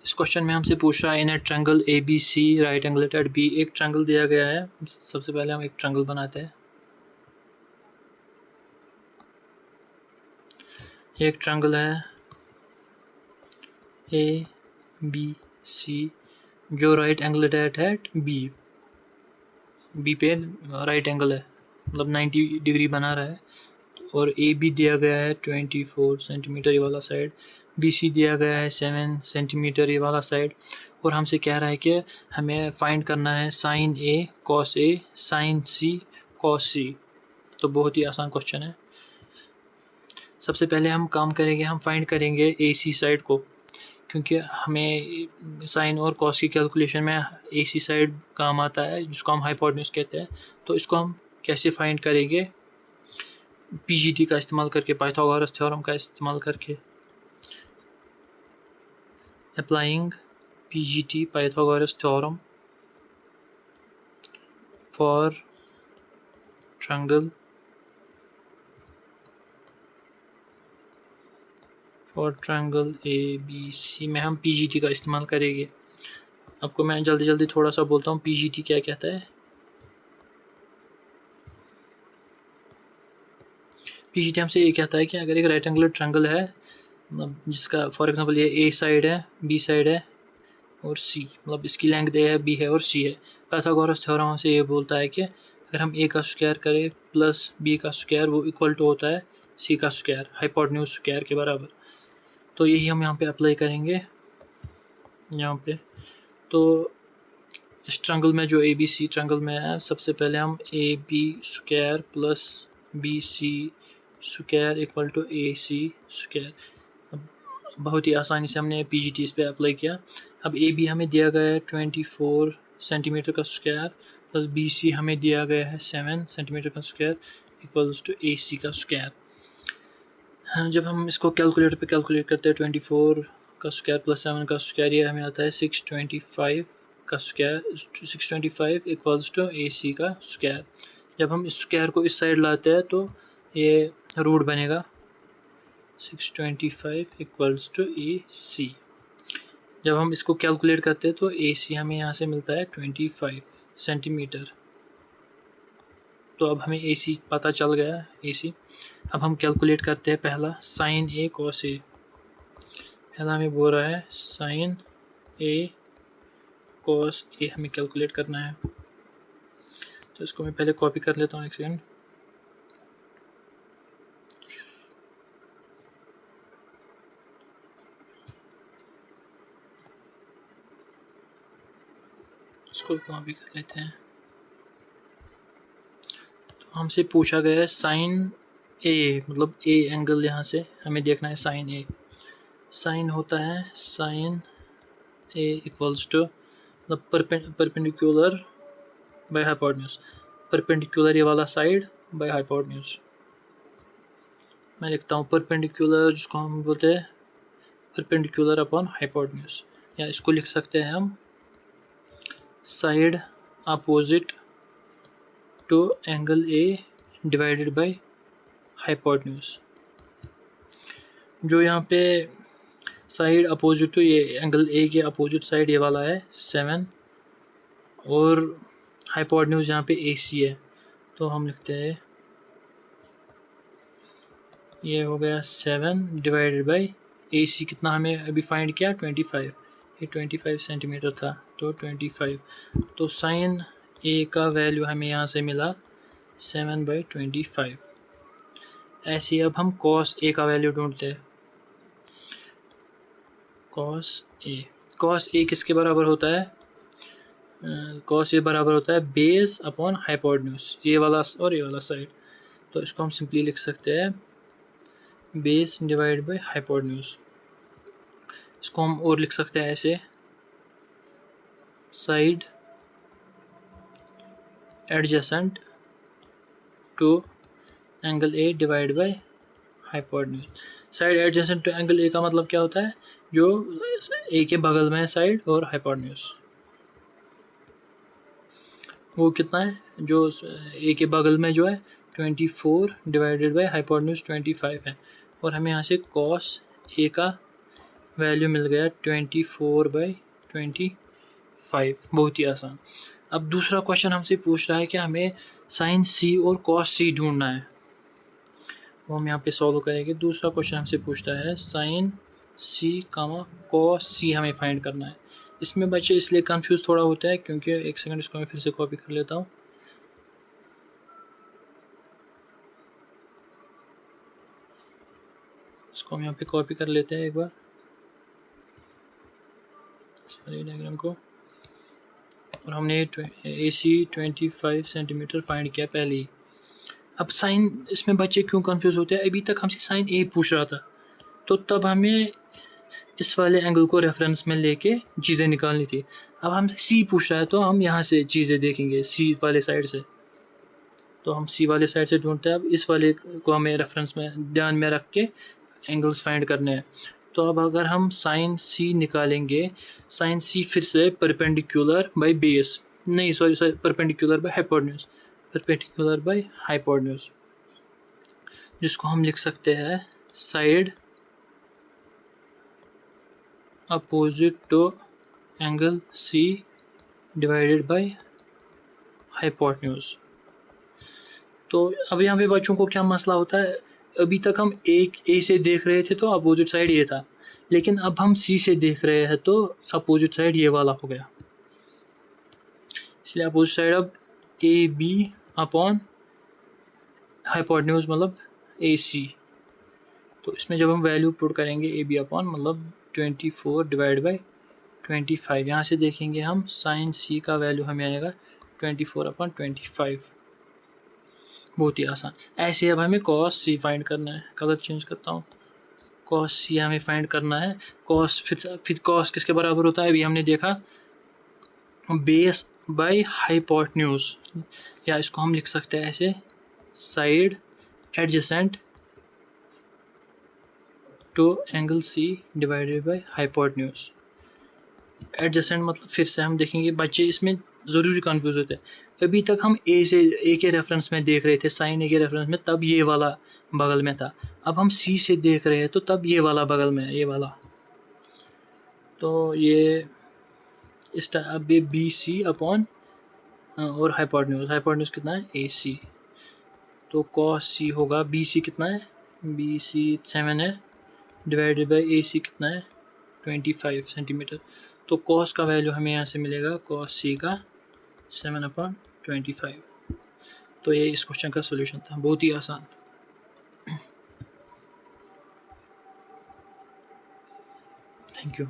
इस क्वेश्चन में हमसे पूछ रहा है in a triangle A B C right angle at B. एक ट्रायंगल दिया गया है। सबसे पहले हम एक ट्रायंगल बनाते हैं। एक ट्रायंगल है ए बी सी जो राइट एंगल एट बी पे राइट एंगल है, मतलब 90 डिग्री बना रहा है। और ए बी दिया गया है 24 सेंटीमीटर ये वाला साइड, बी सी दिया गया है 7 सेंटीमीटर ये वाला साइड। और हमसे कह रहा है कि हमें फाइंड करना है साइन ए साइन सी कॉस सी। तो बहुत ही आसान क्वेश्चन है। सबसे पहले हम काम करेंगे, हम फाइंड करेंगे ए सी साइड को, क्योंकि हमें साइन और कॉस की कैलकुलेशन में ए सी साइड काम आता है, जिसको हम हाइपोटेन्यूज कहते हैं। तो इसको हम कैसे फाइंड करेंगे? पीजीटी का इस्तेमाल करके, पाइथागोरस थ्योरम का इस्तेमाल करके। Applying PGT Pythagoras theorem for triangle A B C में हम पीजीटी का इस्तेमाल करेंगे। आपको मैं जल्दी जल्दी थोड़ा सा बोलता हूँ पीजीटी क्या कहता है। पीजीटी हमसे ये कहता है कि अगर एक राइट एंगुलर ट्रायंगल है, मतलब जिसका फॉर एग्जांपल ये ए साइड है, बी साइड है और सी, मतलब इसकी लेंथ ए है, बी है और सी है। पाइथागोरस थ्योरम हमसे ये बोलता है कि अगर हम ए का स्क्वायर करें प्लस बी का स्क्वायर वो इक्वल टू होता है सी का स्क्वायर, हाइपोटेन्यूज स्क्वायर के बराबर। तो यही हम यहाँ पे अप्लाई करेंगे यहाँ पे। तो इस ट्रायंगल में जो ए बी सी ट्रायंगल में है, सबसे पहले हम A B square plus B C square equal to A C square. बहुत ही आसानी से हमने पीजीटी इस पे अप्लाई किया। अब ए बी हमें दिया गया है 24 सेंटीमीटर का स्क्वायर प्लस बी सी हमें दिया गया है 7 सेंटीमीटर का स्क्वायर इक्वल्स टू ए सी का स्क्वायर। हाँ, जब हम इसको कैलकुलेटर पे कैलकुलेट करते हैं 24 का स्क्वायर प्लस 7 का स्क्वायर, ये हमें आता है 625 का स्क्वायर, 625 इक्वल्स टू ए सी का स्क्वायर। जब हम इस स्क्वायर को इस साइड लाते हैं तो ये रूट बनेगा 625 इक्वल्स टू ए सी। जब हम इसको कैलकुलेट करते हैं तो ए सी हमें यहाँ से मिलता है 25 सेंटीमीटर। तो अब हमें ए सी पता चल गया ए सी। अब हम कैलकुलेट करते हैं पहला साइन ए कॉस ए। पहला हमें बोल रहा है साइन ए कॉस ए हमें कैलकुलेट करना है। तो इसको मैं पहले कॉपी कर लेता हूँ एक सेकेंड। इसको कॉपी कर लेते हैं। तो हमसे पूछा गया है साइन ए, मतलब ए एंगल यहाँ से हमें देखना है साइन ए। साइन होता है साइन ए इक्वल्स टू, मतलब परपेंडिकुलर बाय हाइपोटेन्यूज, परपेंडिकुलर ये वाला साइड बाय हाइपोटेन्यूज। मैं लिखता हूँ परपेंडिकुलर, जिसको हम बोलते हैं परपेंडिकुलर अपॉन हाइपोटेन्यूज, या इसको लिख सकते हैं हम side opposite to angle A divided by hypotenuse. जो यहाँ पे साइड अपोजिट टू ये एंगल ए के अपोजिट साइड ये वाला है 7, और हाइपोटेन्यूज यहाँ पे ए सी है। तो हम लिखते हैं ये हो गया 7 डिवाइडेड बाई ए सी, कितना हमें अभी फाइंड किया 25, ये 25 सेंटीमीटर था तो 25। तो साइन ए का वैल्यू हमें यहाँ से मिला 7/25। ऐसे अब हम कॉस ए का वैल्यू ढूंढते हैं। कॉस ए किसके बराबर होता है? कॉस ए बराबर होता है बेस अपॉन हाइपोटेन्यूज, ये वाला और ये वाला साइड। तो इसको हम सिंपली लिख सकते हैं बेस डिवाइड बाई हाइपोटेन्यूज। इसको हम और लिख सकते हैं ऐसे, side adjacent to angle A divide by hypotenuse. Side adjacent to angle A का मतलब क्या होता है? जो ए के बगल में है साइड और हाइपोटेन्यूज वो कितना है? जो ए के बगल में जो है 24 डिवाइडेड बाई हाइपोटेन्यूज 25 है। और हमें यहाँ से कॉस ए का वैल्यू मिल गया 24/25, बहुत ही आसान। अब दूसरा क्वेश्चन हमसे पूछ रहा है कि हमें साइन सी और कॉस सी ढूंढना है, वो हम यहाँ पे सॉल्व करेंगे। दूसरा क्वेश्चन हमसे पूछता है साइन सी कामा कॉस सी हमें फाइंड करना है। इसमें बच्चे इसलिए कंफ्यूज थोड़ा होता है क्योंकि, एक सेकंड इसको मैं फिर से कॉपी कर लेता हूँ। इसको हम यहाँ पे कॉपी कर लेते हैं एक बार, इस वाले डायग्राम को, और हमने ए सी 25 सेंटीमीटर फाइंड किया पहले ही। अब साइन, इसमें बच्चे क्यों कंफ्यूज होते हैं, अभी तक हमसे साइन ए पूछ रहा था, तो तब हमें इस वाले एंगल को रेफरेंस में लेके चीज़ें निकालनी थी। अब हमसे सी पूछ रहा है तो हम यहाँ से चीज़ें देखेंगे, सी वाले साइड से, तो हम सी वाले साइड से ढूंढते हैं। अब इस वाले को हमें रेफरेंस में ध्यान में रख के एंगल्स फाइंड करने हैं। तो अब अगर हम साइन सी निकालेंगे, साइन सी फिर से परपेंडिकुलर बाय बेस, नहीं sorry perpendicular by hypotenuse, perpendicular by hypotenuse, जिसको हम लिख सकते हैं side opposite to angle C divided by hypotenuse. तो अब यहाँ पे बच्चों को क्या मसला होता है, अभी तक हम ए से देख रहे थे तो अपोजिट साइड ये था, लेकिन अब हम सी से देख रहे हैं तो अपोजिट साइड ये वाला हो गया, इसलिए अपोजिट साइड अब ए बी अपॉन हाइपोटेन्यूज मतलब ए सी। तो इसमें जब हम वैल्यू पुट करेंगे ए बी अपॉन मतलब 24 डिवाइड बाई 25, यहाँ से देखेंगे हम साइन सी का वैल्यू हमें आएगा 24/25, बहुत ही आसान। ऐसे अब हमें कॉस सी फाइंड करना है, कलर चेंज करता हूँ, कॉस सी हमें फाइंड करना है। कॉस फिर कॉस किसके बराबर होता है, अभी हमने देखा बेस बाय हाइपोटेन्यूज, या इसको हम लिख सकते हैं ऐसे side adjacent to angle C divided by hypotenuse. Adjacent मतलब फिर से हम देखेंगे, बच्चे इसमें ज़रूरी कंफ्यूज होते हैं। अभी तक हम ए के रेफरेंस में देख रहे थे, साइन ए के रेफरेंस में, तब ये वाला बगल में था। अब हम सी से देख रहे हैं तो तब ये वाला बगल में है, ये वाला। तो ये इस अब ये बी सी अपॉन और हाइपोटेन्यूज कितना है ए सी, तो कॉस सी होगा बी सी कितना है, बी सी 7 है, डिवाइडेड बाई ए सी कितना है 25 सेंटीमीटर। तो कॉस का वैल्यू हमें यहाँ से मिलेगा, कॉस सी का 7/25। तो ये इस क्वेश्चन का सोल्यूशन था, बहुत ही आसान। Thank you.